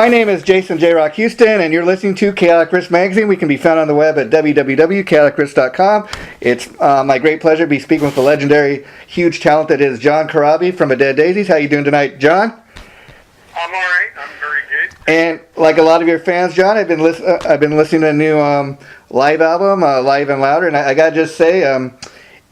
My name is Jason JROCK Houston, and you're listening to Chaotic Riffs Magazine. We can be found on the web at www.chaoticriffs.com. It's my great pleasure to be speaking with the legendary, huge talent that is John Corabi from the Dasies. How you doing tonight, John? I'm all right. I'm very good. And like a lot of your fans, John, I've been listening to a new live album, Live and Louder, and I gotta just say,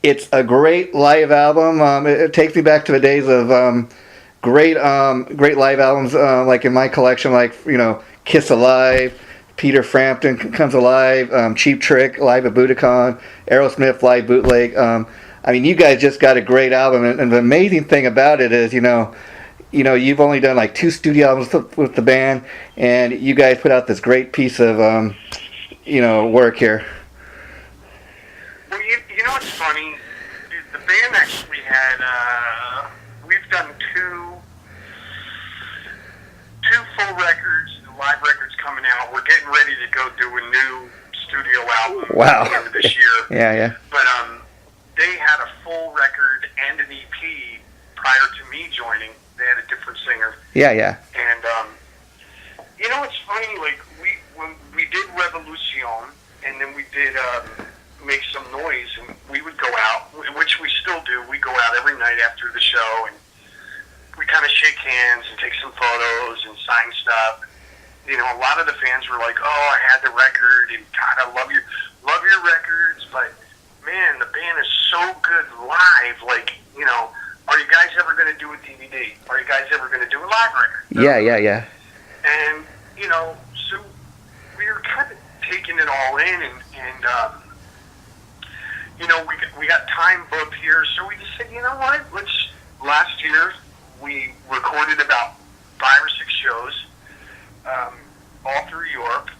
it's a great live album. It takes me back to the days of great live albums, like in my collection, like, you know, Kiss Alive, Peter Frampton Comes Alive, Cheap Trick live at Budokan, Aerosmith live bootleg. I mean, you guys just got a great album, and the amazing thing about it is, you know, you've only done like 2 studio albums with the band, and you guys put out this great piece of, work here. Well, you know what's funny? The band actually had, we've done two full records, live records coming out. We're getting ready to go do a new studio album Wow. at the end of this year. Yeah. But they had a full record and an EP prior to me joining. They had a different singer. Yeah. And you know what's funny? Like when we did Revolution, and then we did Make Some Noise, and we would go out, which we still do. We go out every night after the show, and we kind of shake hands and take some photos and sign stuff. You know, a lot of the fans were like, "Oh, I had the record, and God, I love your records, but man, the band is so good live. Like, you know, are you guys ever going to do a DVD? Are you guys ever going to do a live record?" Yeah. And you know, so we were kind of taking it all in, and you know, we got time booked here, so we just said, you know what? Last year we recorded about 5 or 6 shows, all through Europe,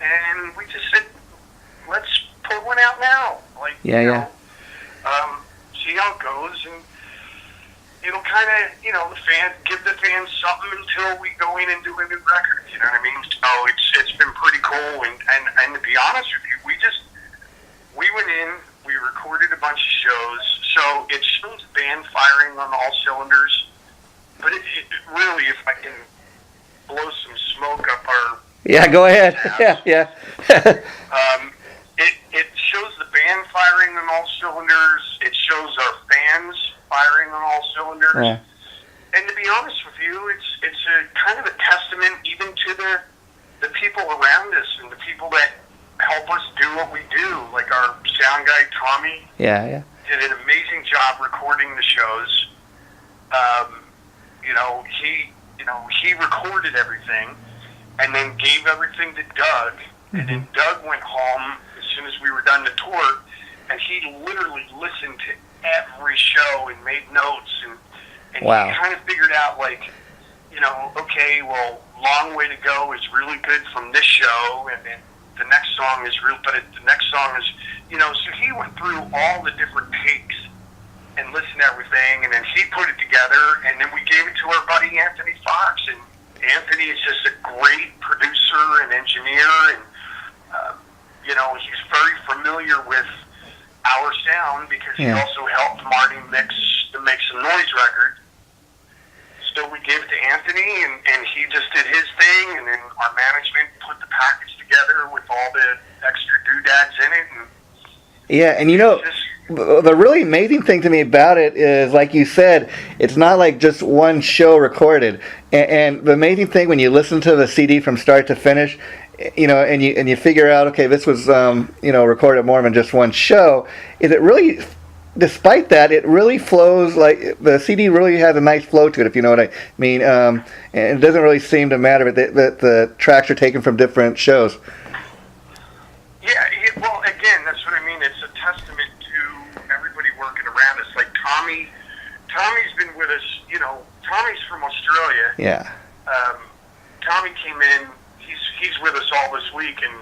and we just said, let's put one out now. Like, Yeah. See how it goes, and it'll kind of, you know, give the fans something until we go in and do a new record. You know what I mean? So it's been pretty cool, and to be honest with you, we went in, we recorded a bunch of shows, so it shows the band firing on all cylinders. But it really, if I can blow some smoke up our... Yeah, go ahead. Yeah. It shows the band firing on all cylinders. It shows our fans firing on all cylinders. Yeah. And to be honest with you, it's a kind of a testament even to the people around us and the people that help us do what we do. Like our sound guy, Tommy. Yeah. Did an amazing job recording the shows. He recorded everything and then gave everything to Doug. Mm-hmm. And then Doug went home as soon as we were done the tour, and he literally listened to every show and made notes, and wow. He kind of figured out, like, you know, okay, well, Long Way to Go is really good from this show, and then the next song is real, but the next song is, you know, so he went through all the different takes and listened to everything, and then he put it together, and then we gave it to our buddy Anthony Fox, and Anthony is just a great producer and engineer, and, you know, he's very familiar with our sound because he also helped Marty mix the Make Some Noise record. So we gave it to Anthony, and he just did his thing, and then our management put the package together with all the extra doodads in it. And you know, the really amazing thing to me about it is, like you said, it's not like just one show recorded. And the amazing thing when you listen to the CD from start to finish, you know, and you figure out, okay, this was recorded more than just one show, is it really, despite that, it really flows, like the CD really has a nice flow to it, if you know what I mean. And it doesn't really seem to matter that the tracks are taken from different shows. Yeah, well, again, that's what I mean. It's a testament to everybody working around us. Like Tommy's been with us, you know, Tommy's from Australia. Yeah. Tommy came in, he's with us all this week, and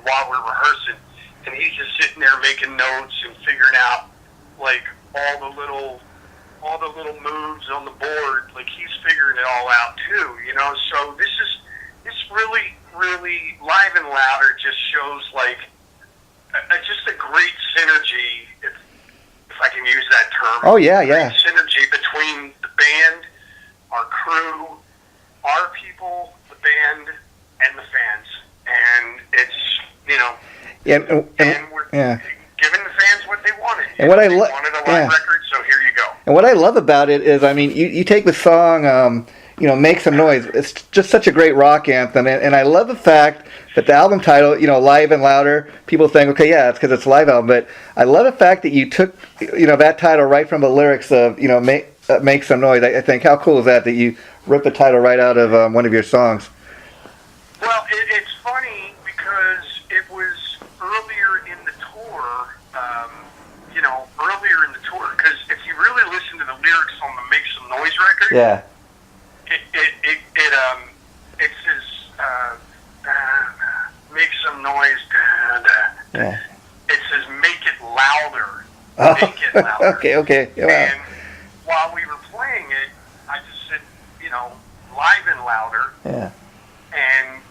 while we're rehearsing, and he's just sitting there making notes and figuring out, like, all the little moves on the board. Like, he's figuring it all out too, you know. So it's really, really Live and Louder just shows, like, just a great synergy, if I can use that term. Oh, yeah. Synergy between the band, our crew, our people, Yeah, and we're giving the fans what they wanted. And what I they wanted a live record, so here you go. And what I love about it is, I mean, you take the song, Make Some Noise. It's just such a great rock anthem, and I love the fact that the album title, Live and Louder, people think, okay, yeah, it's because it's a live album, but I love the fact that you took, that title right from the lyrics of, Make Some Noise. I think, how cool is that you ripped the title right out of one of your songs? Well, it's funny because it was earlier in the tour, because if you really listen to the lyrics on the Make Some Noise record, yeah, it says, make some noise, yeah. It says make it louder, Oh. make it louder. okay, yeah. And while we were playing it, I just said, live and louder, Yeah. and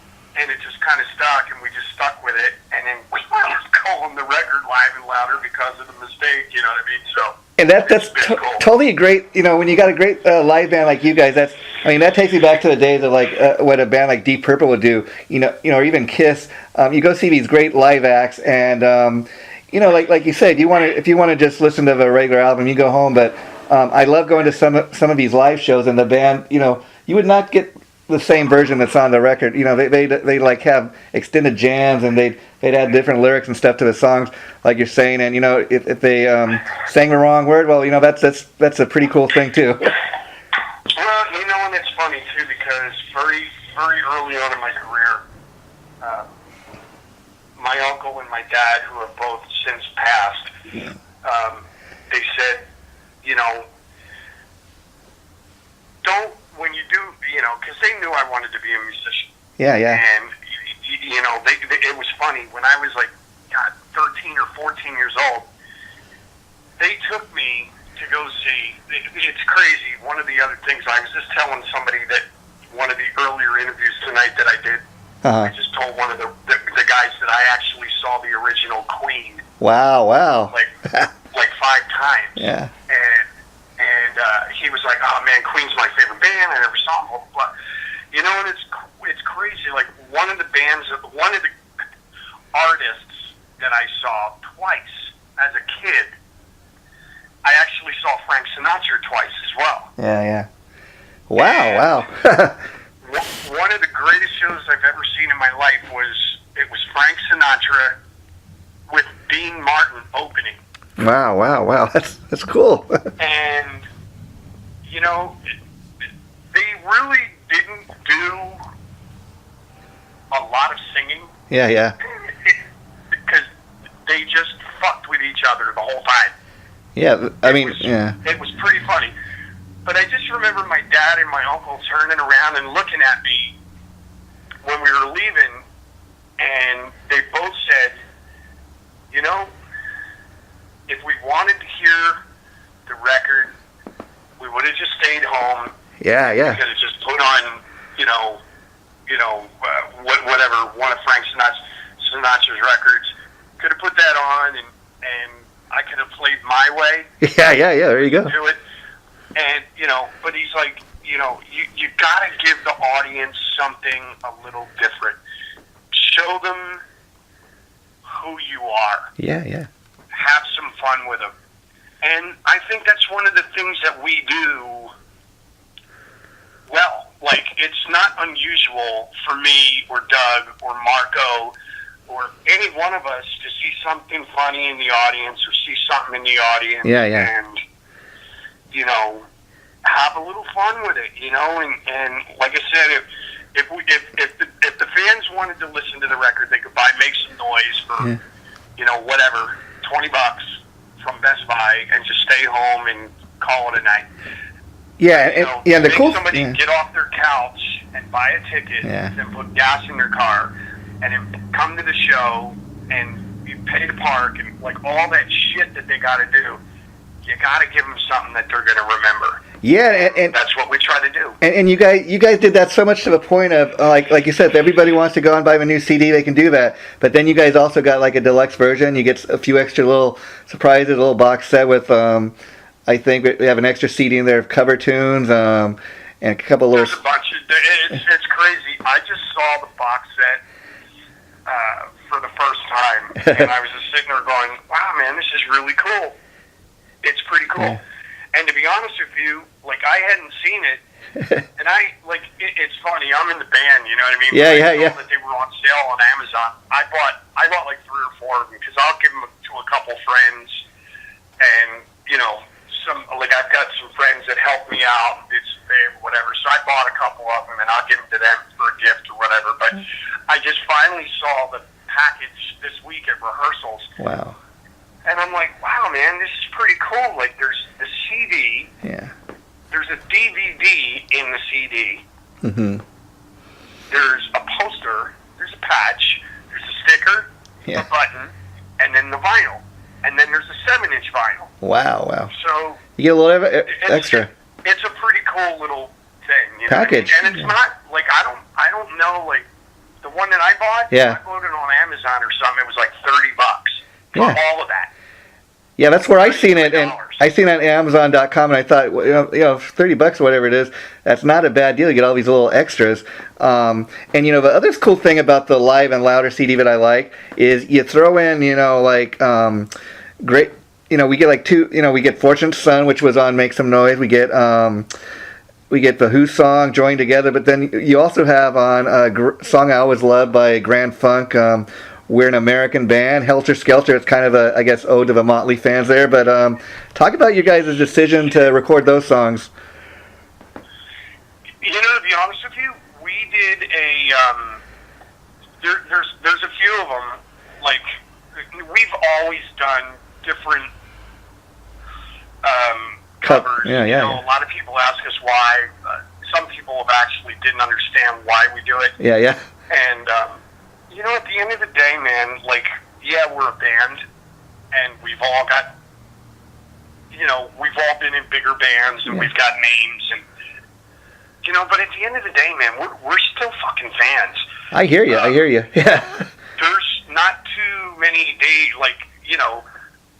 it just kind of stuck, and we just stuck with it, and then we were calling the record Live and Louder because of the mistake, you know what I mean? So. And that's cool. totally great. When you got a great live band like you guys, that takes me back to the days of what a band like Deep Purple would do. Or even Kiss. You go see these great live acts, and like you said, if you want to just listen to the regular album, you go home. But I love going to some of these live shows, and the band, you would not get the same version that's on the record. They like have extended jams, and they'd add different lyrics and stuff to the songs, like you're saying. And if they sang the wrong word, well, that's a pretty cool thing too. Well, and it's funny too, because very, very early on in my career, my uncle and my dad, who have both since passed, they said, don't, when you do, because they knew I wanted to be a musician. Yeah. And, it was funny. When I was 13 or 14 years old, they took me to go see, it's crazy. One of the other things, I was just telling somebody that one of the earlier interviews tonight that I did, I just told one of the guys that I actually saw the original Queen. Wow. Like 5 times. Yeah. And he was like, oh man, Queen's my favorite band. I never saw them, blah, blah, blah. And it's crazy. Like one of the artists that I saw twice as a kid, I actually saw Frank Sinatra twice as well. Yeah. Wow. One of the greatest shows I've ever seen in my life was Frank Sinatra with Dean Martin opening. Wow. That's cool. And, they really didn't do a lot of singing. Yeah. Because they just fucked with each other the whole time. Yeah, It was pretty funny. But I just remember my dad and my uncle turning around and looking at me when we were leaving, and they both said, if we wanted to hear the record, we would have just stayed home. Yeah. We could have just put on, whatever, one of Frank Sinatra's records. Could have put that on, and I could have played my way. Yeah. There you go. Do it, and but he's like, you got to give the audience something a little different. Show them who you are. Yeah. Have some fun with them. And I think that's one of the things that we do well. Like, it's not unusual for me or Doug or Marco or any one of us to see something funny in the audience or see something in the audience. Yeah. And, have a little fun with it, and like I said, if the fans wanted to listen to the record, they could buy Make Some Noise for, whatever, $20 from Best Buy, and just stay home and call it a night. Yeah, and the cool somebody get off their couch and buy a ticket and put gas in their car and then come to the show and you pay to park and like all that shit that they got to do. You got to give them something that they're going to remember. Yeah, and that's what we try to do. And you guys did that so much to the point of like you said, if everybody wants to go and buy a new CD, they can do that. But then you guys also got like a deluxe version. You get a few extra little surprises, a little box set with I think we have an extra CD in there of cover tunes and a couple little. There's a bunch of it's crazy. I just saw the box set for the first time and I was just sitting there going, wow, man, this is really cool. It's pretty cool. Yeah. And to be honest with you, like, I hadn't seen it, and it's funny, I'm in the band, you know what I mean? Yeah, when yeah, I saw yeah. that they were on sale on Amazon, I bought like 3 or 4 of them, because I'll give them to a couple friends, and, you know, I've got some friends that help me out, it's whatever, so I bought a couple of them, and I'll give them to them for a gift or whatever, but I just finally saw the package this week at rehearsals. Wow. And I'm like, wow, man, this is pretty cool. Like, there's the CD. Yeah. There's a DVD in the CD. Mm-hmm. There's a poster. There's a patch. There's a sticker, Yeah. a button, and then the vinyl. And then there's a 7-inch vinyl. Wow, wow. So You get a little extra. It's a pretty cool little thing. You know Package. what I mean? And it's not, like, I don't know, like, the one that I bought, Yeah. I bought it on Amazon or something. It was like $30 for Yeah. all of that. Yeah, that's where I seen it, and $30. I seen it on Amazon.com, and I thought, well, $30 or whatever it is, that's not a bad deal. You get all these little extras. And the other cool thing about the Live and Louder CD that I like is you throw in, great. We get like 2. We get Fortunate Son, which was on Make Some Noise. We get the Who song, Join Together, but then you also have on a song I always loved by Grand Funk. We're an American band, Helter Skelter. It's kind of a, I guess, ode to the Motley fans there. But talk about you guys' decision to record those songs. To be honest with you, we did a. There's a few of them. Like, we've always done different covers. Yeah. A lot of people ask us why. Some people have actually didn't understand why we do it. Yeah. And at the end of the day, man, like, yeah, we're a band, and we've all got, we've all been in bigger bands, and we've got names, and, but at the end of the day, man, we're still fucking fans. I hear you. Yeah. There's not too many days, like,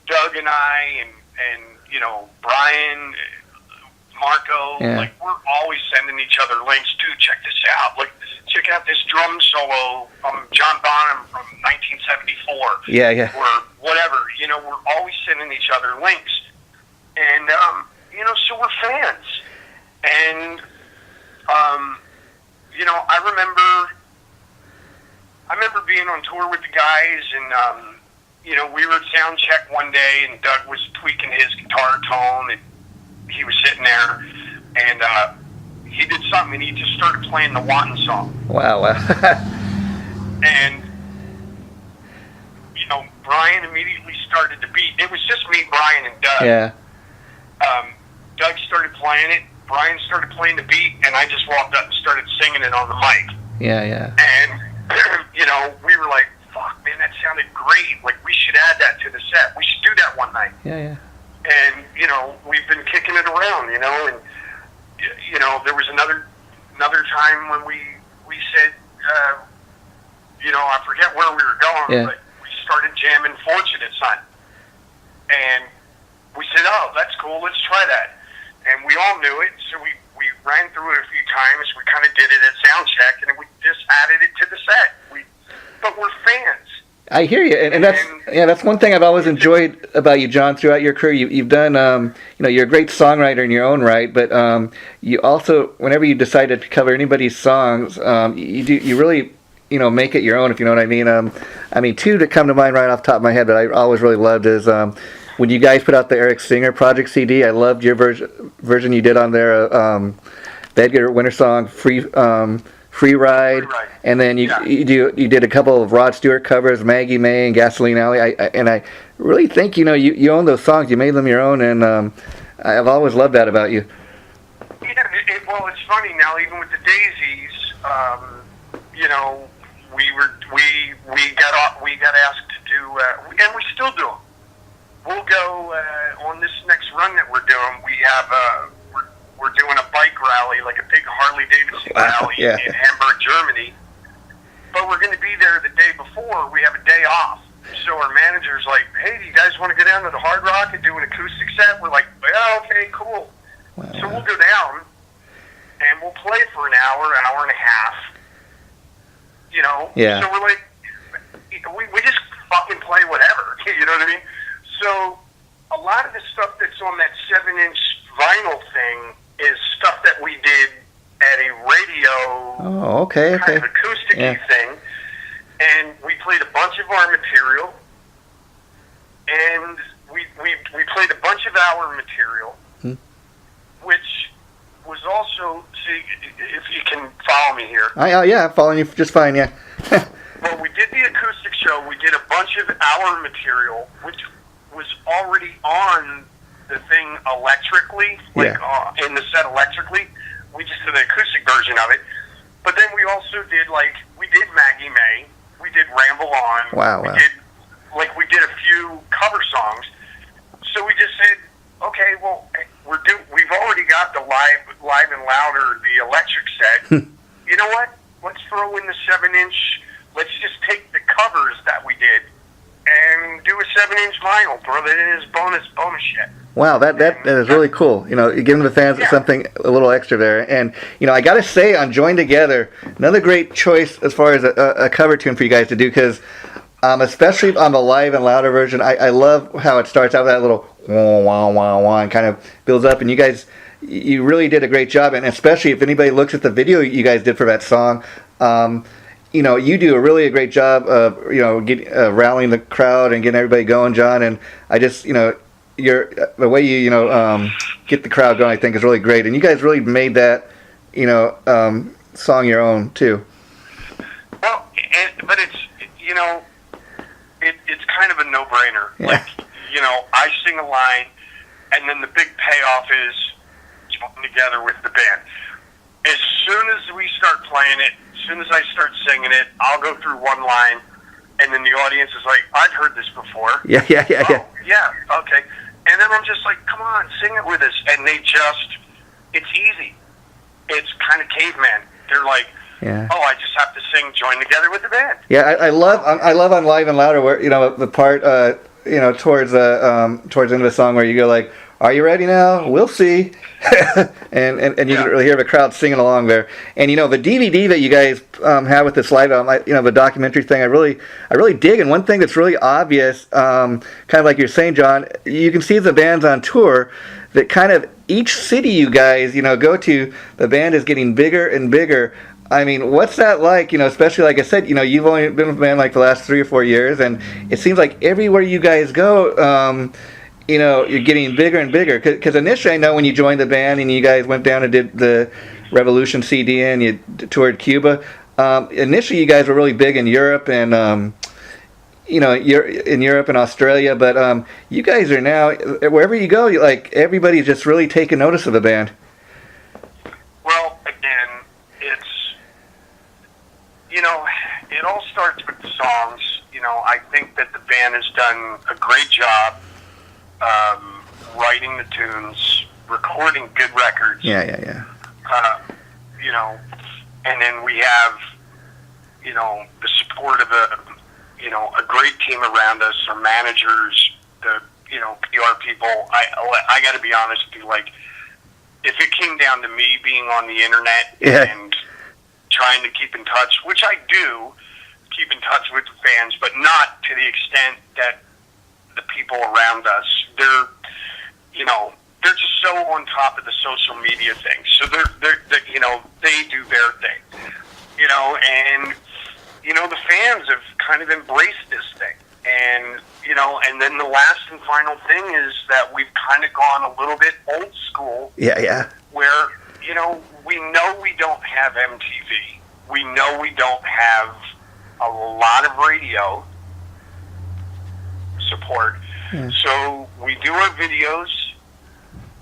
Doug and I, and Brian, Marco, like, we're always sending each other links. Dude, check this out. Like, check out this drum solo from John Bonham from 1974. Yeah. Or whatever. We're always sending each other links. And, so we're fans. And, I remember being on tour with the guys, and, we were at sound check one day, and Doug was tweaking his guitar tone, and he was sitting there, and, he did something, and he just started playing the Wanton song. Wow. And, Brian immediately started the beat. It was just me, Brian, and Doug. Yeah. Doug started playing it. Brian started playing the beat, and I just walked up and started singing it on the mic. Yeah. And, we were like, fuck, man, that sounded great. Like, we should add that to the set. We should do that one night. Yeah. And, we've been kicking it around, and, there was another time when we said, I forget where we were going, but we started jamming Fortunate Son. And we said, oh, that's cool, let's try that. And we all knew it, so we ran through it a few times. We kind of did it at sound check, and we just added it to the set. But we're fans. I hear you, and that's one thing I've always enjoyed about you, John. Throughout your career, you've done, you're a great songwriter in your own right, but you also, whenever you decide to cover anybody's songs, you really, make it your own, if you know what I mean. 2 that come to mind right off the top of my head that I always really loved is when you guys put out the Eric Singer Project CD. I loved your version you did on there, the Edgar Winter song, Free Ride, and then you did a couple of Rod Stewart covers, Maggie May and Gasoline Alley. I really think you own those songs. You made them your own, and I've always loved that about you. Yeah, well, it's funny now. Even with the Dasies, we got asked to do, and we still do them. We'll go on this next run that we're doing. We have we're doing a bike rally, like a big Harley Davidson rally in Hamburg, Germany. But we're going to be there the day before. We have a day off. So our manager's like, hey, do you guys want to go down to the Hard Rock and do an acoustic set? We're like, well, okay, cool. Wow. So we'll go down, and we'll play for an hour and a half. Yeah. So we're like, we just fucking play whatever. You know what I mean? So a lot of the stuff that's on that 7-inch vinyl thing is stuff that we did at a radio kind of acoustic-y thing. And we played a bunch of our material, and we played a bunch of our material, which was also, see, if you can follow me here. Yeah, I'm following you just fine, yeah. Well, we did the acoustic show. We did a bunch of our material, which was already on the thing electrically, in the set electrically. We just did an acoustic version of it. But then we also did, we did Maggie May. We did Ramble On. Wow. We did a few cover songs. So we just said, okay, well, we've already got the live and louder, the electric set. You know what? Let's throw in the 7-inch. Let's just take the covers that we did and do a 7-inch vinyl. Throw that in as bonus shit. Wow, that is really cool. You're giving the fans something a little extra there. And, I got to say, on Join Together, another great choice as far as a cover tune for you guys to do, because especially on the live and louder version, I love how it starts out with that little wah, wah, wah, wah, and kind of builds up. And you guys, you really did a great job. And especially if anybody looks at the video you guys did for that song, you do a really great job of, rallying the crowd and getting everybody going, John. And I just, the way you get the crowd going, I think, is really great. And you guys really made that song your own too. Well, but it's it's kind of a no-brainer. Yeah. I sing a line, and then the big payoff is joining together with the band. As soon as we start playing it, as soon as I start singing it, I'll go through one line, and then the audience is like, "I've heard this before." Yeah. Yeah, okay. And then I'm just like, come on, sing it with us. And it's easy. It's kind of caveman. They're like, oh, I just have to sing Join Together with the band. Yeah, I love on Live and Louder where, the part, towards the end of the song where you go like, are you ready now? We'll see. and you can really hear the crowd singing along there. And, the DVD that you guys have with this live album, the documentary thing, I really dig. And one thing that's really obvious, kind of like you're saying, John, you can see the bands on tour that kind of each city you guys, go to, the band is getting bigger and bigger. I mean, what's that like? Especially like I said, you've only been with the band like the last 3 or 4 years, and it seems like everywhere you guys go, you're getting bigger and bigger. Because initially, I know when you joined the band and you guys went down and did the Revolution CD and you toured Cuba, initially you guys were really big in Europe and, you're in Europe and Australia. But you guys are now, wherever you go, everybody's just really taking notice of the band. Well, again, it's, it all starts with the songs. I think that the band has done a great job writing the tunes, recording good records. Yeah. And then we have, the support of a great team around us, our managers, the, PR people. I got to be honest with you, if it came down to me being on the internet and trying to keep in touch, which I do keep in touch with the fans, but not to the extent that the people around us, they're just so on top of the social media thing. So they're they do their thing, and the fans have kind of embraced this thing, and and then the last and final thing is that we've kind of gone a little bit old school. Yeah. Where we know we don't have MTV, we know we don't have a lot of radio support. So we do our videos,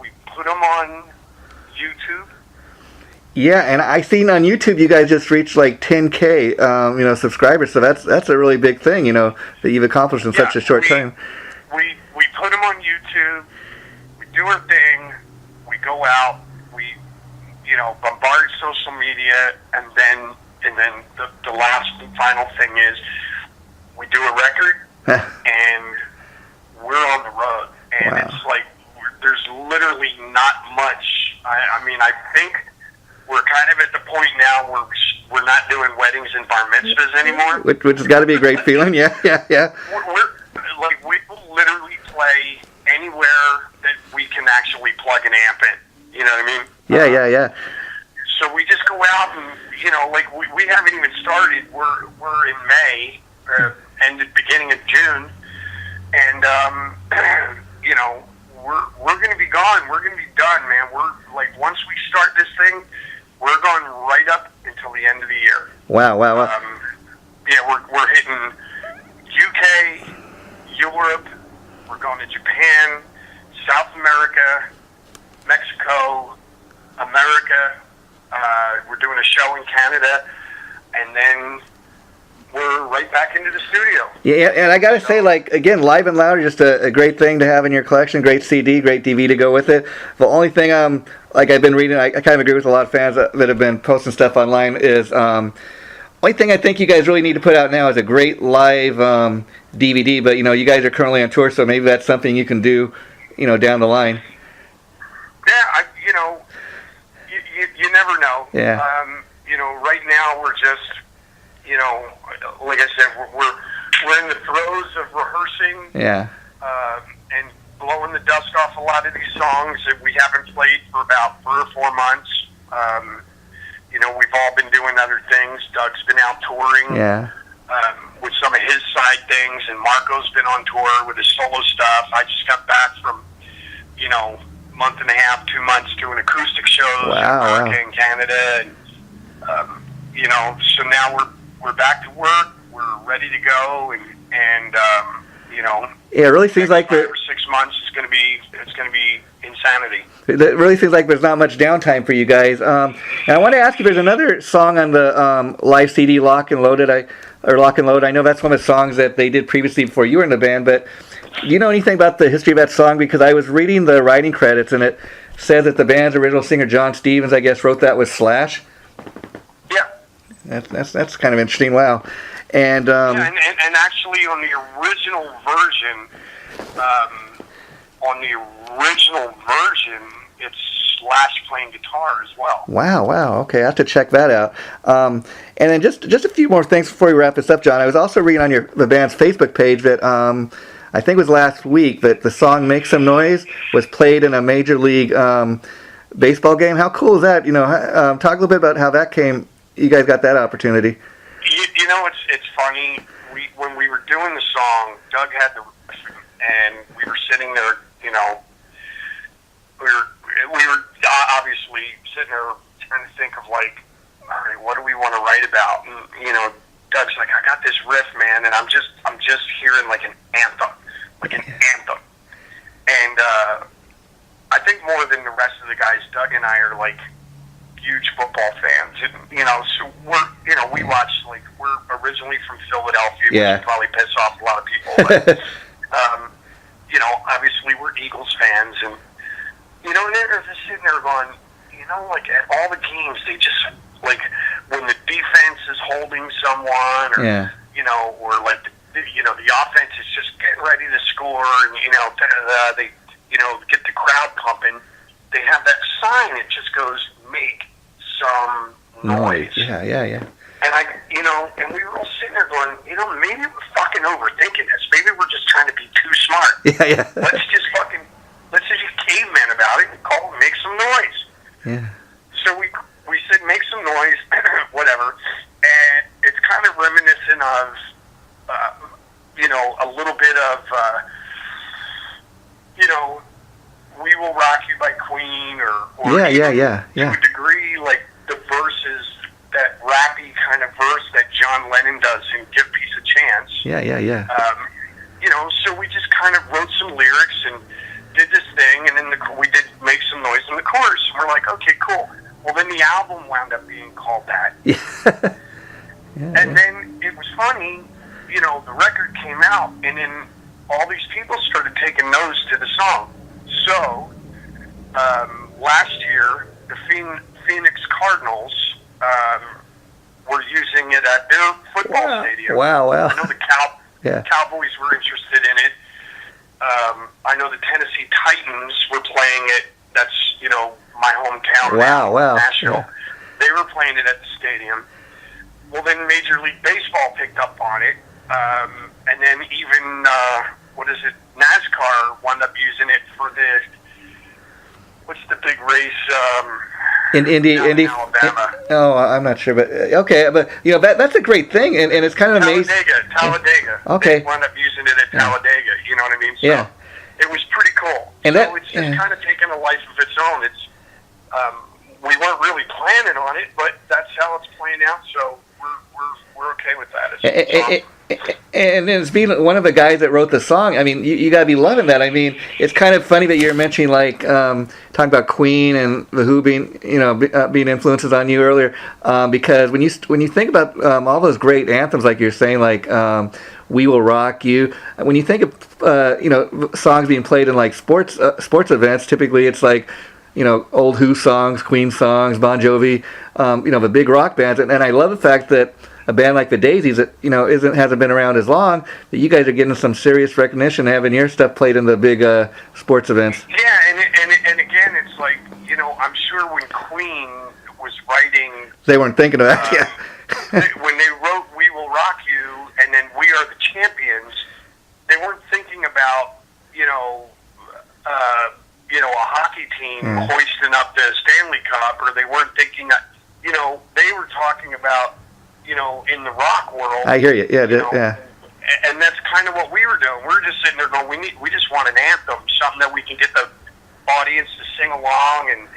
we put them on YouTube. Yeah, and I seen on YouTube you guys just reached 10K, subscribers. So that's a really big thing, that you've accomplished in such a short time. We put them on YouTube. We do our thing. We go out. We bombard social media, and then the last and final thing is we do a record and we're on the road, and it's there's literally not much. I think we're kind of at the point now where we're not doing weddings and bar mitzvahs anymore. Which has got to be a great feeling. Yeah. plug an amp in. You know what I mean? Yeah. So we just go out and, you know, like we haven't even started. We're in May, and the beginning of June, and you know, we're going to be gone. We're going to be done, man. We're like, once we start this thing, we're going right up until the end of the year. Wow. Yeah, we're hitting UK, Europe. We're going to Japan, South America, Mexico, America. We're doing a show in Canada, and then we're right back into the studio. Yeah, and I gotta say, like, again, Live and Loud is just a great thing to have in your collection. Great CD, great DVD to go with it. The only thing, like I've been reading, I kind of agree with a lot of fans that have been posting stuff online, is only thing I think you guys really need to put out now is a great live DVD. But, you know, you guys are currently on tour, so maybe that's something you can do, you know, down the line. Yeah, you know, you never know. Yeah. You know, right now we're just, you know, like I said, we're in the throes of rehearsing. Yeah. And blowing the dust off a lot of these songs that we haven't played for about 3 or 4 months. You know, we've all been doing other things. Doug's been out touring. Yeah. With some of his side things, and Marco's been on tour with his solo stuff. I just got back from, you know, month and a half, 2 months doing acoustic shows in Canada, and you know, so now we're back to work. We're ready to go, and you know, yeah, it really seems like 5 or 6 months is going to be insanity. It really seems like there's not much downtime for you guys. And I want to ask you, there's another song on the live CD, Lock and Load. I know that's one of the songs that they did previously before you were in the band, but do you know anything about the history of that song? Because I was reading the writing credits, and it said that the band's original singer, John Stevens, I guess, wrote that with Slash. Yeah. That's kind of interesting. Wow. And and actually on the original version, it's Slash playing guitar as well. Wow. Okay, I have to check that out. And then just a few more things before we wrap this up, John. I was also reading on the band's Facebook page that I think it was last week that the song "Make Some Noise" was played in a major league baseball game. How cool is that? You know, talk a little bit about how that came. You guys got that opportunity. You know, it's funny. When we were doing the song, Doug had the riff, and we were sitting there. You know, we were obviously sitting there trying to think of, like, all right, what do we want to write about? And, you know, Doug's like, I got this riff, man, and I'm just hearing like an anthem. And I think more than the rest of the guys, Doug and I are like huge football fans. And, you know, so we watch, like, we're originally from Philadelphia, which probably piss off a lot of people. But, you know, obviously we're Eagles fans, and, you know, and they're just sitting there going, you know, like, at all the games, they just, like, when the defense is holding someone, or, you know, or, like, you know, the offense is just getting ready to score, and, you know, they, you know, get the crowd pumping, they have that sign that just goes, "Make some noise." Yeah. And you know, and we were all sitting there going, you know, maybe we're fucking overthinking this. Maybe we're just trying to be too smart. Yeah. Let's just be caveman about it and call it "Make Some Noise." Yeah. So we said "Make some noise," whatever, and it's kind of reminiscent of, you know, a little bit of, you know, "We Will Rock You" by Queen, or yeah. To a degree, like the verses, that rappy kind of verse that John Lennon does in "Give Peace a Chance." Yeah. You know, so we just kind of wrote some lyrics and did this thing, and then we did "Make Some Noise" in the chorus. And we're like, okay, cool. Well, then the album wound up being called that. And then it was funny, you know, the record came out, and then all these people started taking notice to the song. So, last year, the Phoenix Cardinals were using it at their football stadium. Wow. I know the Cowboys were interested in it. I know the Tennessee Titans were playing it. That's, you know, my hometown. Wow. Nashville. Yeah. They were playing it at the stadium. Well, then Major League Baseball picked up on it. And then even, NASCAR wound up using it for what's the big race? In Indy, Alabama. Oh, I'm not sure, but okay, but that's a great thing, and it's kind of amazing. Talladega. Okay. They wound up using it at Talladega. You know what I mean? So yeah. It was pretty cool. And so it's kind of taken a life of its own. It's we weren't really planning on it, but that's how it's playing out. So we're okay with that. It's and as being one of the guys that wrote the song, I mean, you got to be loving that. I mean, it's kind of funny that you're mentioning like talking about Queen and the Who being being influences on you earlier, because when you think about all those great anthems, like you're saying, like "We Will Rock You," when you think of songs being played in like sports events, typically it's like old Who songs, Queen songs, Bon Jovi, the big rock bands, and I love the fact that a band like the Dasies that hasn't been around as long, that you guys are getting some serious recognition having your stuff played in the big sports events. Yeah, and again, it's like I'm sure when Queen was writing, they weren't thinking of that. When they wrote "We Will Rock You" and then "We Are the Champions," they weren't thinking about a hockey team hoisting up the Stanley Cup, or they weren't thinking that they were talking about. In the rock world. I hear you. Yeah. And that's kind of what we were doing. We were just sitting there going, we just want an anthem, something that we can get the audience to sing along and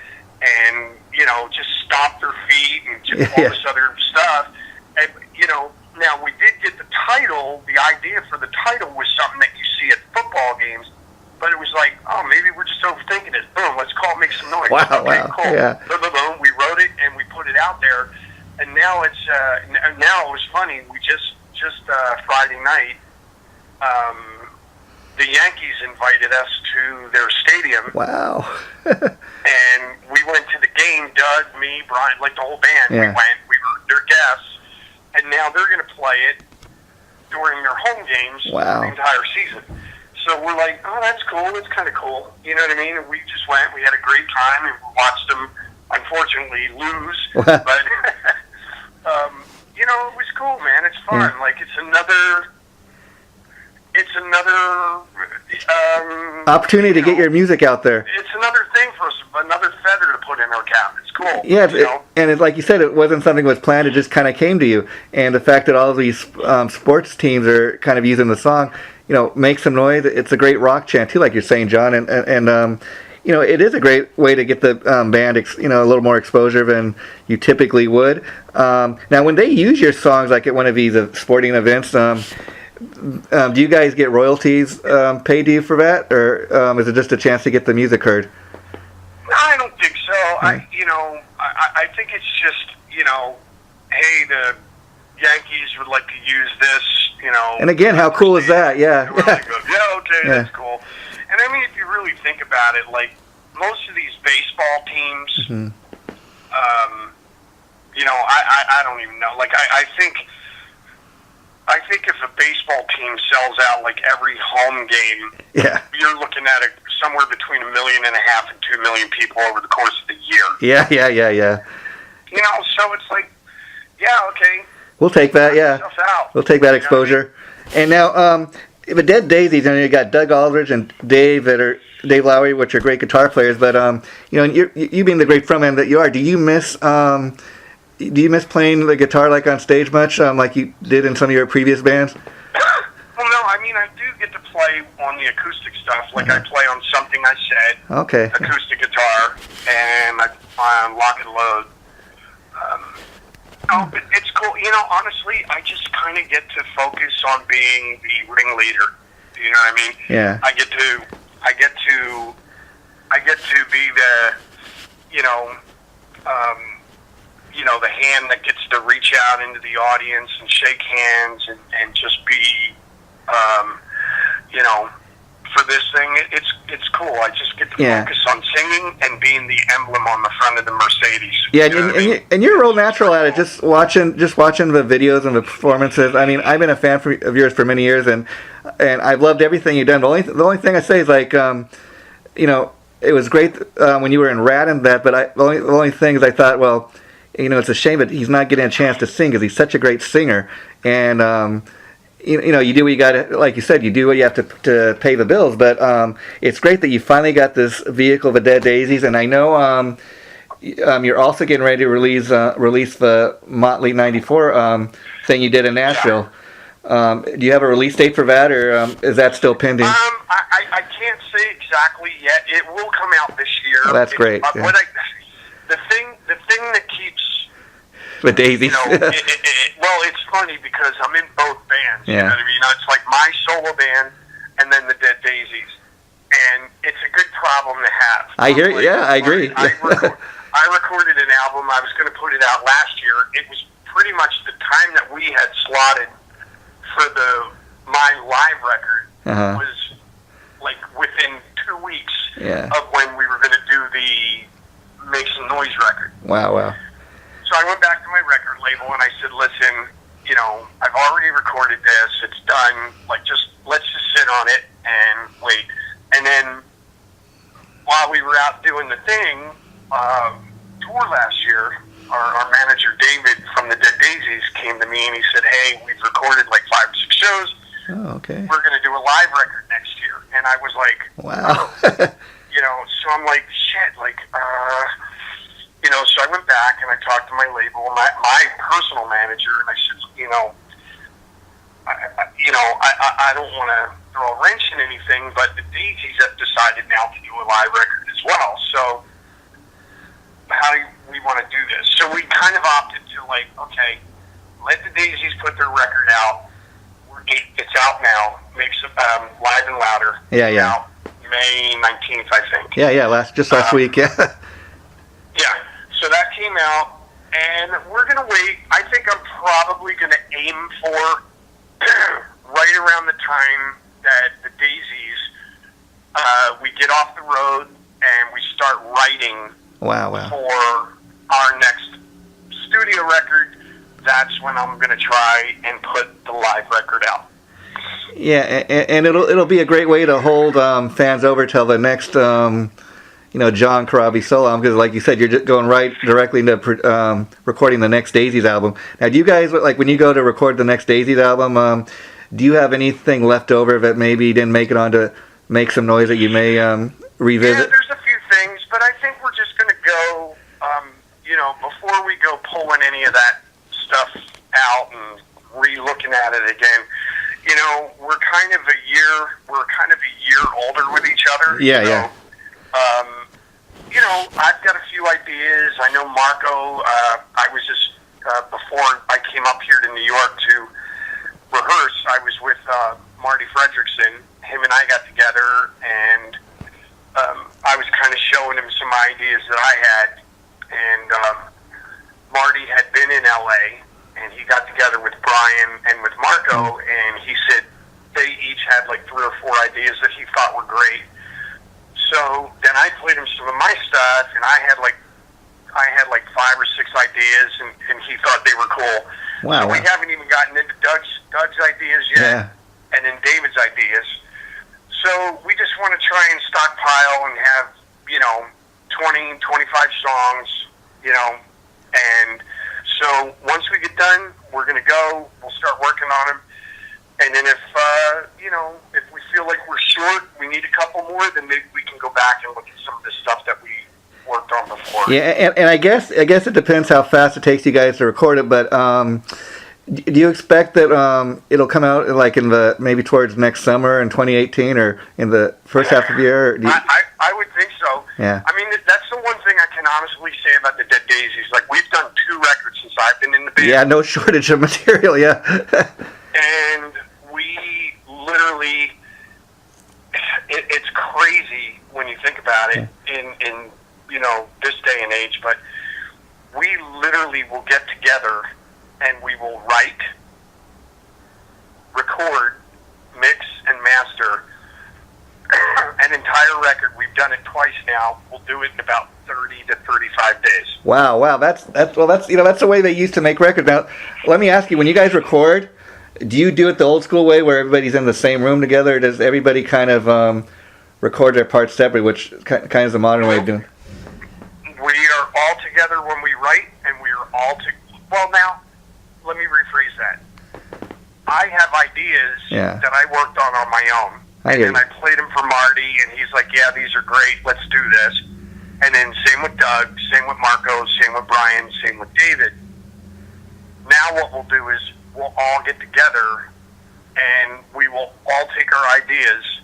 just stomp their feet and just all this other stuff. And, now we did get the title. The idea for the title was something that you see at football games, but it was like, oh, maybe we're just overthinking it. Boom, let's call it Make Some Noise. Wow, okay, wow. Cool. Yeah. Boom, boom, boom. We wrote it and we put it out there. And now it's now it was funny. We just Friday night, the Yankees invited us to their stadium. Wow! And we went to the game. Doug, me, Brian, like the whole band. Yeah. We went. We were their guests, and now they're going to play it during their home games Wow. the entire season. So we're like, oh, that's cool. That's kind of cool. You know what I mean? And we just went. We had a great time and watched them, unfortunately, lose. But it was cool, man. It's fun. Yeah. Like it's another opportunity to get your music out there. It's another thing for us, another feather to put in our cap. It's cool. Yeah, and like you said, it wasn't something that was planned. It just kind of came to you. And the fact that all of these sports teams are kind of using the song, Make Some Noise. It's a great rock chant too, like you're saying, John. And it is a great way to get the band, a little more exposure than you typically would. Now, when they use your songs, like at one of these sporting events, do you guys get royalties paid to you for that, or is it just a chance to get the music heard? I don't think so. I think it's just, hey, the Yankees would like to use this, And again, how cool is that? Yeah. That's cool. And I mean, if you really think about it, like most of these baseball teams, I don't even know. Like I think if a baseball team sells out like every home game, you're looking at somewhere between 1.5 million and 2 million people over the course of the year. Yeah. So it's like, okay. We'll take that. Yeah, we'll take that exposure. And now, the Dead Daisies, you got Doug Aldridge and Dave Lowry, which are great guitar players. But and you being the great frontman that you are, do you miss playing the guitar like on stage much, like you did in some of your previous bands? Well, no, I mean I do get to play on the acoustic stuff. Like I play on Something I Said, acoustic guitar, and I play on Lock and Load. But it's cool. Honestly, I just kind of get to focus on being the ringleader. You know what I mean? Yeah. I get to be the, the hand that gets to reach out into the audience and shake hands and just be, for this thing, it's cool. I just get to focus on singing and being the emblem on the front of the Mercedes. Yeah, and you're real natural at it. Just watching the videos and the performances. I mean, I've been a fan of yours for many years, and I've loved everything you've done. The only thing I say is like, it was great when you were in Rat and that. But the only thing is I thought, well, it's a shame that he's not getting a chance to sing because he's such a great singer, and you know, you do what you got to, like you said, you do what you have to pay the bills. But it's great that you finally got this vehicle, the Dead Daisies, and I know you're also getting ready to release the Motley '94 thing you did in Nashville. Do you have a release date for that, or is that still pending? I can't say exactly yet. It will come out this year. Well, that's great. Yeah. The thing that keeps the Daisies. You know, well, it's funny because I'm in both bands. Yeah. You know what I mean? It's like my solo band and then the Dead Daisies, and it's a good problem to have. I hear. Like, yeah, I agree. I recorded an album. I was going to put it out last year. It was pretty much the time that we had slotted for my live record was like within 2 weeks of when we were going to do the Make Some Noise record. Wow. So I went back to my record label and I said, listen, you know, I've already recorded this. It's done. Like, let's just sit on it and wait. And then while we were out doing the thing, tour last year, our manager David from the Dead Daisies came to me and he said, hey, we've recorded like 5 or 6 shows. Oh, okay. We're going to do a live record next year. And I was like, wow. You know, so I'm like, shit, like, you know, so I went back and I talked to my label, my personal manager, and I said, you know, I don't want to throw a wrench in anything, but the Daisies have decided now to do a live record as well. So how do we want to do this? So we kind of opted to like, okay, let the Daisies put their record out. It's out now. Makes Live and Louder. Yeah. Out May 19th, I think. Yeah. Last week. Yeah. Yeah. So that came out, and we're gonna wait. I think I'm probably gonna aim for right around the time that the Daisies we get off the road and we start writing. Wow. For our next studio record, that's when I'm going to try and put the live record out. Yeah, and it'll be a great way to hold fans over till the next John Corabi solo, because like you said, you're just going right directly into recording the next Dasies album. Now, do you guys, like, when you go to record the next Dasies album, do you have anything left over that maybe didn't make it on to Make Some Noise that you may revisit? Yeah, there's a few things, but I think we're just going to go, before we go pulling any of that stuff out and re-looking at it again, you know, we're kind of a year older with each other. Yeah, yeah. I've got a few ideas. I know Marco, I was just, before I came up here to New York to rehearse, I was with Marty Fredrickson. Him and I got together, and I was kind of showing him some ideas that I had. And Marty had been in L.A., and he got together with Brian and with Marco, and he said they each had like 3 or 4 ideas that he thought were great. So then I played him some of my stuff, and I had like 5 or 6 ideas, and he thought they were cool. Wow. So we haven't even gotten into Doug's ideas yet, and then David's ideas. So we just want to try and stockpile and have, 20, 25 songs, and so once we get done, we're going to go, we'll start working on them, and then if we feel like we're short, we need a couple more, then maybe we can go back and look at some of the stuff that we worked on before. Yeah, and I guess it depends how fast it takes you guys to record it, but do you expect that it'll come out like maybe towards next summer in 2018 or in the first half of the year? I would think so. Yeah. I mean, that's the one thing I can honestly say about the Dead Daisies. Like, we've done 2 records since I've been in the band. Yeah, no shortage of material, yeah. And we literally, it's crazy when you think about it in this day and age, but we literally will get together and we will write, record, mix, and master an entire record. We've done it twice now. We'll do it in about 30 to 35 days. Wow. That's the way they used to make records. Now, let me ask you, when you guys record, do you do it the old school way where everybody's in the same room together, or does everybody kind of record their parts separately, which kind of is the modern way of doing it? We are all together when we write, and we are all well, now, let me rephrase that. I have ideas that I worked on my own. And I played them for Marty, and he's like, yeah, these are great, let's do this. And then same with Doug, same with Marco, same with Brian, same with David. Now what we'll do is we'll all get together, and we will all take our ideas,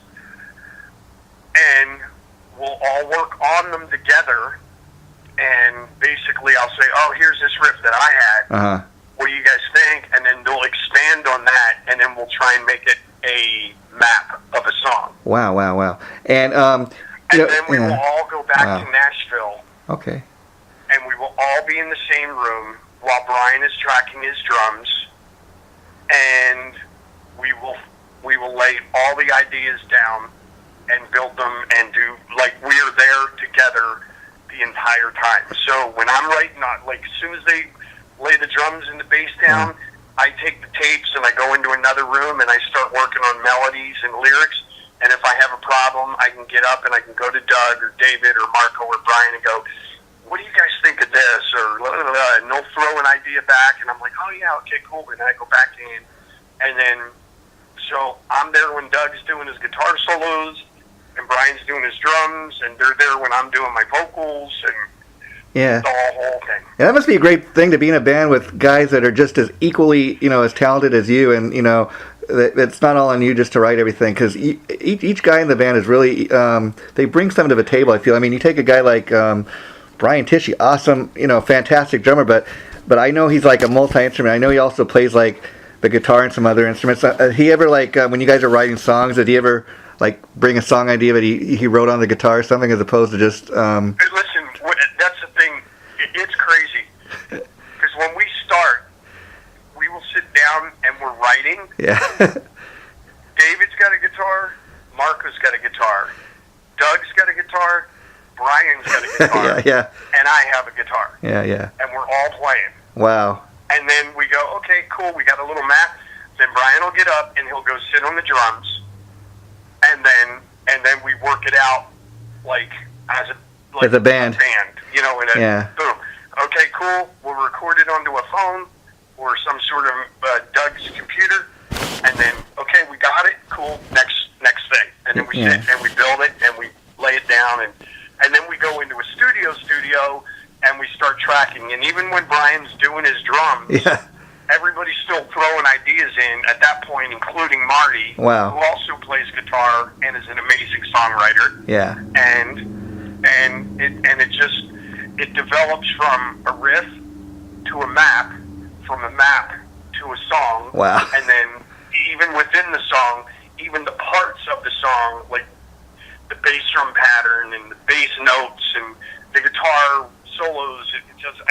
and we'll all work on them together. And basically I'll say, oh, here's this riff that I had. What do you guys think? And then they'll expand on that, and then we'll try and make it a map of a song. Wow. And then we will all go back to Nashville. Okay. And we will all be in the same room while Brian is tracking his drums, and we will lay all the ideas down and build them and do, like, we are there together the entire time. So when I'm writing on, like, as soon as they lay the drums and the bass down, I take the tapes and I go into another room and I start working on melodies and lyrics. And if I have a problem, I can get up and I can go to Doug or David or Marco or Brian and go, what do you guys think of this? Or blah, blah, blah. And they'll throw an idea back, and I'm like, oh yeah, okay, cool. And I go back in, and then so I'm there when Doug's doing his guitar solos, and Brian's doing his drums, and they're there when I'm doing my vocals, and the whole thing. Yeah, that must be a great thing to be in a band with guys that are just as equally, as talented as you, and it's not all on you just to write everything, because each guy in the band is really they bring something to the table. I feel. I mean, you take a guy like Brian Tishy, awesome, fantastic drummer, but I know he's like a multi-instrument. I know he also plays like the guitar and some other instruments. He ever when you guys are writing songs, did he ever like bring a song idea that he wrote on the guitar or something, as opposed to just? Hey, listen, that's the thing. It's crazy because when we start, we will sit down and we're writing. Yeah. David's got a guitar. Marco's got a guitar. Doug's got a guitar. Brian's got a guitar. And I have a guitar. Yeah. And we're all playing. Wow. And then we go, okay, cool, we got a little map. Then Brian will get up and he'll go sit on the drums. And then we work it out like as a band. Boom. Okay, cool. We'll record it onto a phone or some sort of Doug's computer. And then, okay, we got it. Cool. Next thing. And then we sit and we build it and we lay it down, and then we go into a studio and we start tracking. And even when Brian's doing his drums, everybody's still throwing ideas in at that point, including Marty, who also plays guitar and is an amazing songwriter. Yeah. And it develops from a riff to a map, from a map to a song. Wow. And then even within the song, even the parts of the song, like the bass drum pattern and the bass notes and the guitar solos,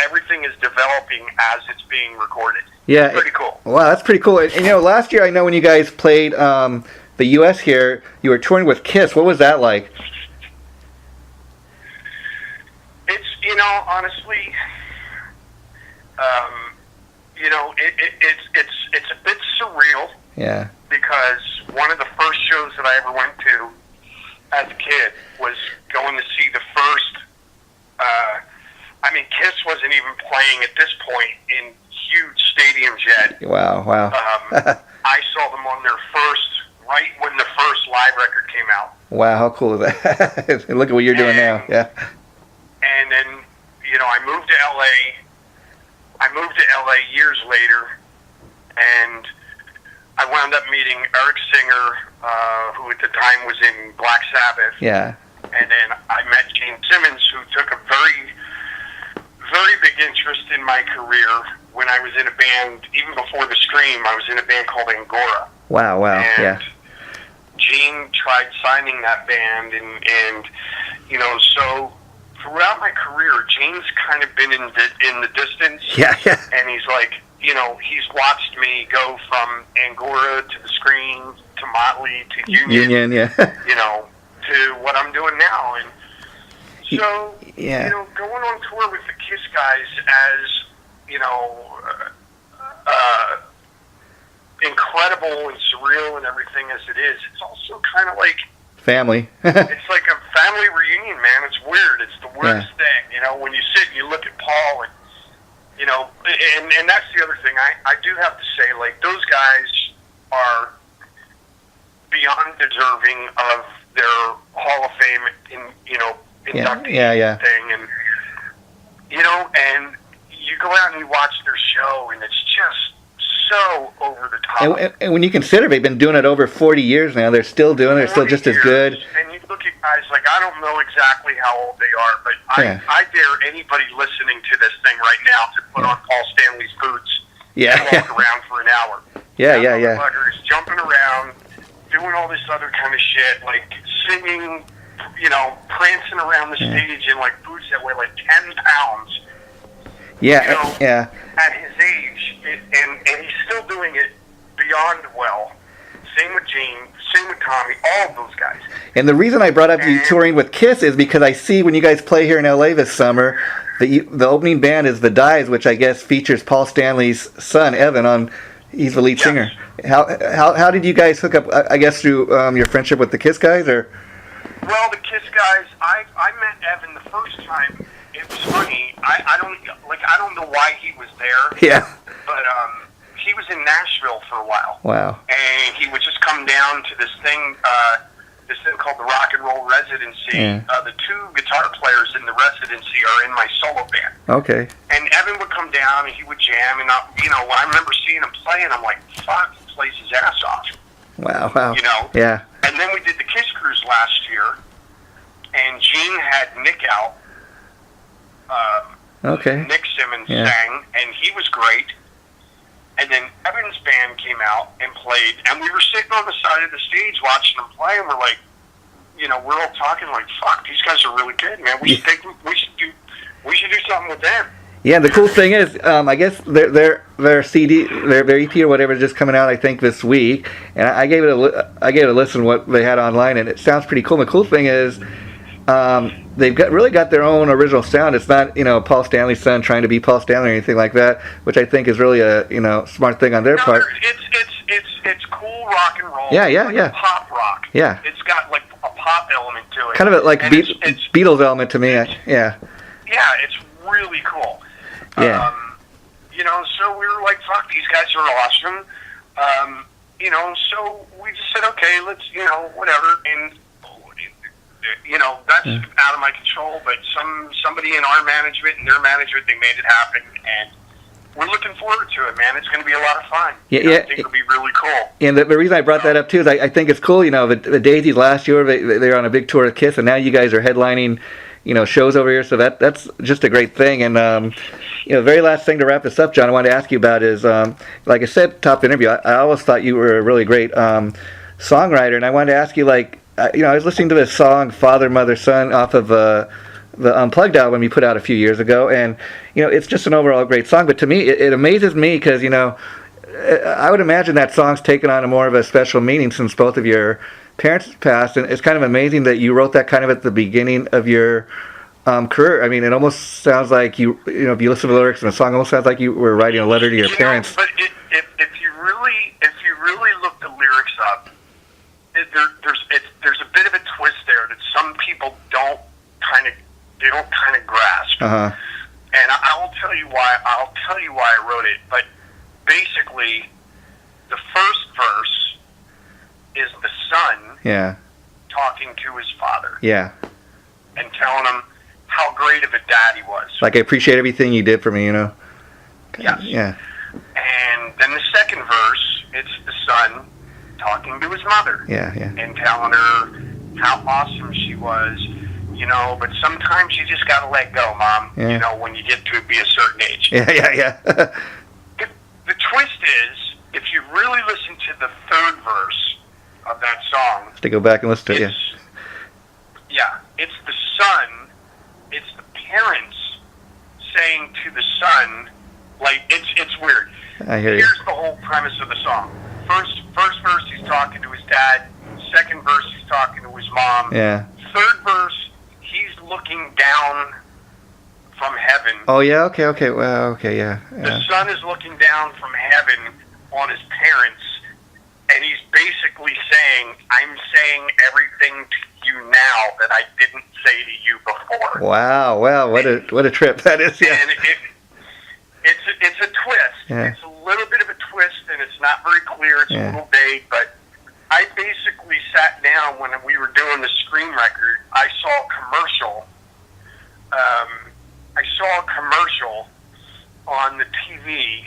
everything is developing as it's being recorded. Yeah. It's pretty cool. Wow, that's pretty cool. And last year I know when you guys played the U.S. here, you were touring with Kiss. What was that like? It's, honestly, it's a bit surreal. Yeah. Because one of the first shows that I ever went to as a kid was going to see the first, Kiss wasn't even playing at this point in huge stadiums yet. Wow. I saw them on their first, right when the first live record came out. Wow, how cool is that? Look at what you're doing now. Yeah. And then, I moved to LA years later, and I wound up meeting Eric Singer, who at the time was in Black Sabbath. Yeah. And then I met Gene Simmons, who took a very, very big interest in my career when I was in a band, even before the Scream, I was in a band called Angora. Wow, and Gene tried signing that band, and so throughout my career, Gene's kind of been in the distance. Yeah. And he's like, he's watched me go from Angora to the Scream to Motley to Union, to what I'm doing now. And so, going on tour with the Kiss guys as, incredible and surreal and everything as it is, it's also kind of like family. It's like a family reunion, man. It's weird. It's the weirdest thing, when you sit and you look at Paul and, and that's the other thing. I do have to say, like, those guys, are beyond deserving of their Hall of Fame inductee thing, and and you go out and you watch their show, and it's just so over the top. And when you consider they've been doing it over 40 years now, they're still doing it. They're still just as good. And you look at guys like, I don't know exactly how old they are, but I dare anybody listening to this thing right now to put on Paul Stanley's boots and walk around for an hour. Yeah. Motherfuckers jumping around, doing all this other kind of shit, like singing, prancing around the stage in like boots that weigh like 10 pounds. At his age, and he's still doing it beyond well. Same with Gene, same with Tommy, all of those guys. And the reason I brought up you touring with Kiss is because I see when you guys play here in LA this summer, the opening band is the Dasies, which I guess features Paul Stanley's son Evan he's the lead singer. How did you guys hook up? I guess through your friendship with the Kiss guys, or? Well, the Kiss guys, I met Evan the first time. It was funny. I don't know why he was there. Yeah. But he was in Nashville for a while. Wow. And he would just come down to this thing called the Rock and Roll Residency. Yeah. The two guitar players in the residency are in my solo band. Okay. And Evan would come down and he would jam, and when I remember seeing him play, and I'm like, fuck, he plays his ass off. Wow. Yeah. And then we did the Kiss Cruise last year, and Gene had Nick out. Nick Simmons sang, and he was great. And then Evan's band came out and played, and we were sitting on the side of the stage watching them play, and we're like, we're all talking like, "Fuck, these guys are really good, man. We should do something with them." Yeah, the cool thing is, I guess their CD, their EP or whatever is just coming out, I think, this week, and I gave it a listen what they had online, and it sounds pretty cool. And the cool thing is, they've really got their own original sound. It's not Paul Stanley's son trying to be Paul Stanley or anything like that, which I think is really a smart thing on their part. It's cool rock and roll. Yeah. Pop rock. Yeah. It's got like a pop element to it. Kind of like Beatles element to me. Yeah. Yeah, it's really cool. Yeah. So we were like, fuck, these guys are awesome. So we just said, okay, let's, whatever. And, that's out of my control, but somebody in our management and their management, they made it happen. And we're looking forward to it, man. It's going to be a lot of fun. I think it'll be really cool. And the reason I brought that up, too, is I think it's cool. The Dasies last year, they were on a big tour of Kiss, and now you guys are headlining shows over here, so that's just a great thing. And the very last thing to wrap this up, John, I wanted to ask you about is, like I said, top interview, I always thought you were a really great songwriter, and I wanted to ask you, I was listening to this song, Father, Mother, Son, off of the Unplugged album you put out a few years ago, and it's just an overall great song. But to me, it amazes me because I would imagine that song's taken on more of a special meaning since both of your parents passed, and it's kind of amazing that you wrote that kind of at the beginning of your career. I mean, it almost sounds like if you listen to the lyrics in the song, it almost sounds like you were writing a letter to your parents. But if you really look the lyrics up, there's a bit of a twist there that some people don't kind of grasp. Uh-huh. And I will tell you why. I wrote it. But basically, the first verse is the son talking to his father. Yeah. And telling him how great of a dad he was. Like, I appreciate everything you did for me, Yes. Yeah. And then the second verse, it's the son talking to his mother. Yeah. And telling her how awesome she was, but sometimes you just gotta let go, Mom, when you get to be a certain age. Yeah. The twist is, if you really listen to the third verse of that song... To go back and listen to it, Yeah, it's the son, it's the parents saying to the son, like, it's weird. I hear you. Here's the whole premise of the song. First verse, he's talking to his dad. Second verse, he's talking to his mom. Yeah. Third verse, he's looking down from heaven. Oh, yeah, okay. Well, okay, yeah. The son is looking down from heaven on his parents, and he's basically saying, I'm saying everything to you now that I didn't say to you before. Wow, what a trip that is. Yeah. And it's a twist. Yeah. It's a little bit of a twist, and it's not very clear. It's a little vague, but I basically sat down when we were doing the Scream record. I saw a commercial. On the TV.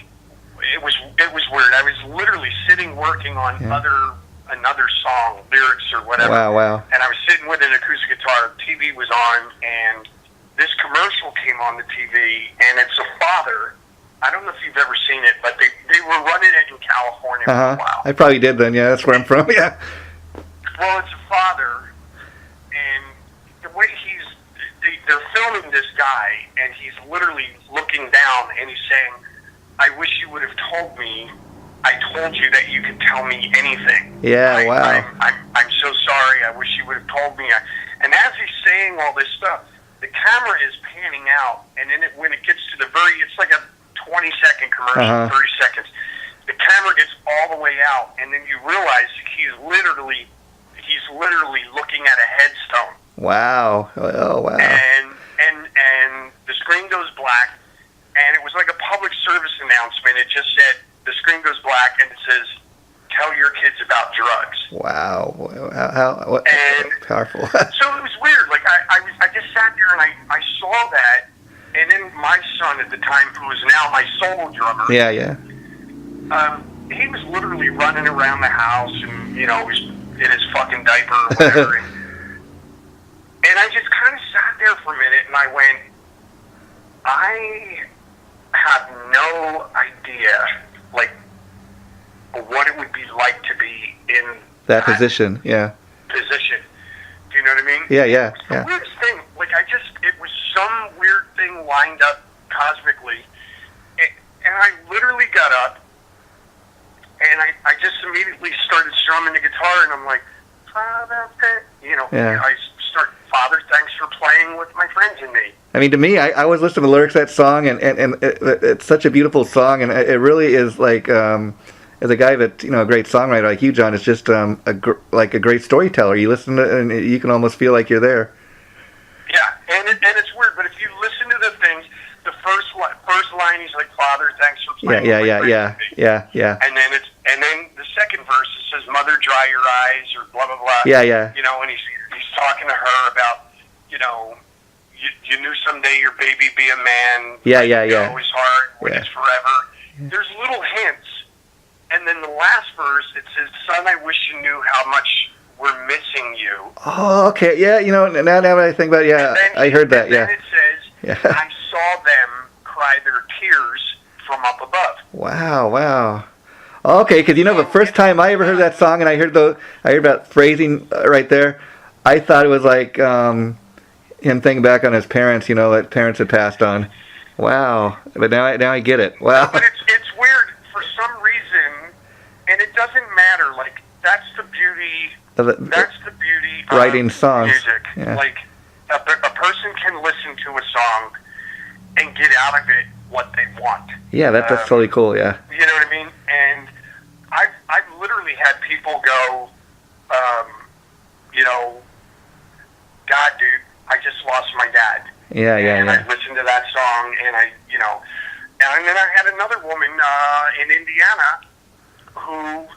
It was weird. I was literally sitting working on another song, lyrics or whatever. Wow. And I was sitting with an acoustic guitar. TV was on, and this commercial came on the TV, and it's a father. I don't know if you've ever seen it, but they were running it in California for a while. I probably did then. Yeah, that's where I'm from. Yeah. Well, it's a father, and the way they're filming this guy, and he's literally looking down, and he's saying, "I wish you would have told me. I told you that you could tell me anything." Yeah, wow. I'm so sorry. I wish you would have told me. And as he's saying all this stuff, the camera is panning out, and then when it gets to it's like a 20-second commercial, 30 seconds. The camera gets all the way out, and then you realize he's literally looking at a headstone. Wow. Oh, wow. And the screen goes black, and it was like a public service announcement. It just said, the screen goes black, and it says, "Tell your kids about drugs." Wow. How powerful. So it was weird. Like, I just sat there, and I saw that, and then my son at the time, who is now my solo drummer, yeah. He was literally running around the house, and, was in his fucking diaper or whatever. And I just kind of sat there for a minute, and I went, I have no idea, like, what it would be like to be in that position. Yeah. Position. Do you know what I mean? Yeah. It's the weirdest thing. Like, it was some weird thing lined up cosmically, and I literally got up, and I just immediately started strumming the guitar, and I'm like, Father, I start, Father, thanks for playing with my friends and me. I mean, to me, I was listening to the lyrics of that song, and it's such a beautiful song, and it really is like, as a guy that, a great songwriter like you, John, it's just like a great storyteller. You listen to it, and you can almost feel like you're there. Yeah, and it's weird, but if you listen to the things, the first line, he's like, Father, thanks for playing with my friends and me. Yeah. And then the second verse, it says, Mother, dry your eyes, or blah, blah, blah. Yeah. And he's talking to her about, you knew someday your baby be a man. Yeah. Always hard when it's forever. There's little hints. And then the last verse, it says, Son, I wish you knew how much we're missing you. Oh, okay. Yeah, now that I think about it, I heard that, and then it says, I saw them cry their tears from up above. Wow. Okay, because the first time I ever heard that song, and I heard about phrasing right there, I thought it was like him thinking back on his parents, that parents had passed on. Wow, but now I get it. Wow. But it's weird for some reason, and it doesn't matter. Like, that's the beauty. That's the beauty of writing songs. Music. Yeah. Like, a person can listen to a song and get out of it what they want. Yeah, that's totally cool. Yeah. You know what I mean? And I've literally had people go, God, dude, I just lost my dad. Yeah. And I listened to that song, and and then I had another woman in Indiana who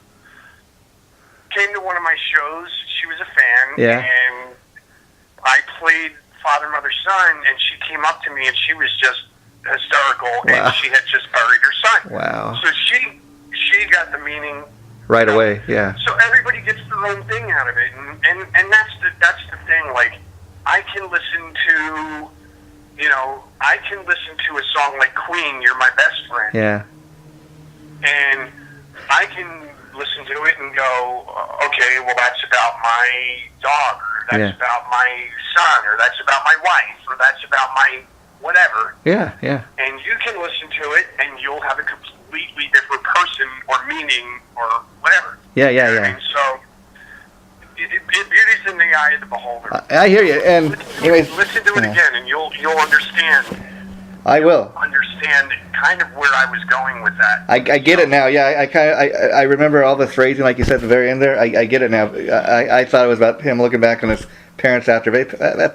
came to one of my shows. She was a fan, and I played Father, Mother, Son, and she came up to me, and she was just hysterical, and she had just buried her son. Wow. So she got the meaning right away. Yeah. So everybody gets their own thing out of it, and that's the thing. Like, I can listen to, a song like Queen, You're My Best Friend. Yeah. And I can listen to it and go, okay, well, that's about my dog, or that's about my son, or that's about my wife, or that's about my whatever. Yeah. And you can listen to it, and you'll have a completely different person or meaning or whatever. Yeah. I mean, so beauty's in the eye of the beholder. I hear you. And anyways, listen to it again, and you'll understand. I will understand kind of where I was going with that. I get it now. Yeah, I remember all the phrasing, like you said at the very end there. I get it now. I thought it was about him looking back on his parents after.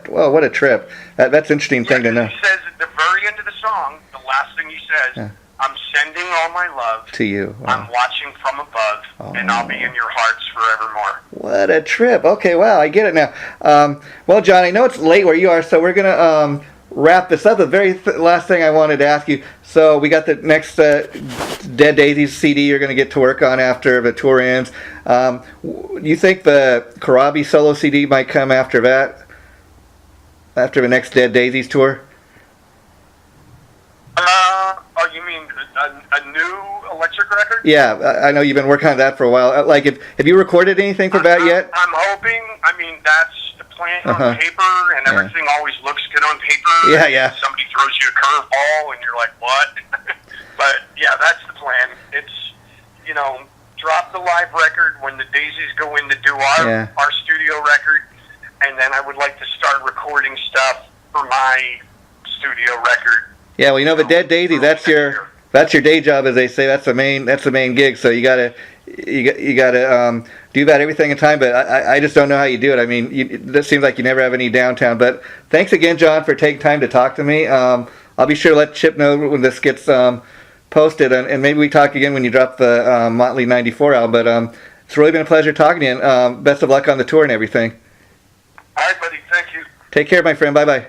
Well, what a trip. That's an interesting thing to know. He says at the very end of the song, the last thing he says, I'm sending all my love to you. I'm watching from above, and I'll be in your hearts forevermore. What a trip. Okay, wow, I get it now. Well, John, I know it's late where you are, so we're going to wrap this up. The very last thing I wanted to ask you, so we got the next Dead Dasies CD you're going to get to work on after the tour ends. You think the Corabi solo CD might come after that? After the next Dead Dasies tour? Oh, you mean a new electric record? Yeah, I know you've been working on that for a while. Like, have you recorded anything for that yet? I'm hoping. I mean, that's the plan on paper, and everything always looks good on paper. Yeah. Somebody throws you a curveball, and you're like, what? But, yeah, that's the plan. It's, drop the live record when the Dasies go in to do our studio record, and then I would like to start recording stuff for my studio record. Yeah, well, the Dead Dasies, that's your day job, as they say. That's the main gig. So you gotta do that everything in time. But I just don't know how you do it. I mean, this seems like you never have any downtime. But thanks again, John, for taking time to talk to me. I'll be sure to let Chip know when this gets posted, and maybe we talk again when you drop the Motley '94 album. But it's really been a pleasure talking to you. And best of luck on the tour and everything. All right, buddy. Thank you. Take care, my friend. Bye-bye.